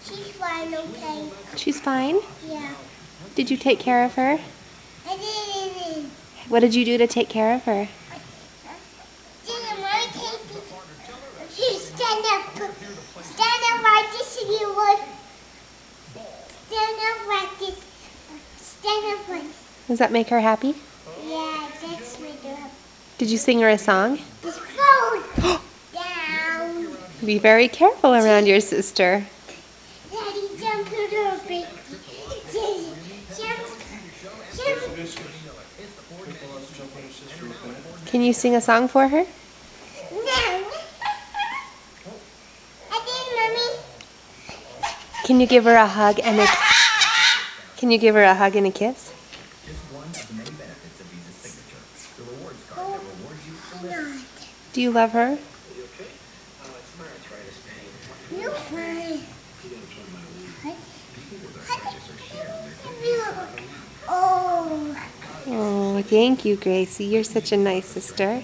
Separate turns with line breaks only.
She's fine, okay?
She's fine?
Yeah.
Did you take care of her?
I did.
What did you do to take care of her?
Didn't Mary take me? She stand up like this if you would. Stand up like this. Stand up like this.
Does that make her happy?
Yeah, that's me doing.
Did you sing her a song?
This phone down.
Be very careful around your sister.
Daddy, jump to the big.
Can you sing a song for her?
No. I did, Mommy.
Can you give her a hug and a Can you give her a hug and a kiss? Do you love her?
You're fine. Oh.
Oh, thank you, Gracie. You're such a nice sister.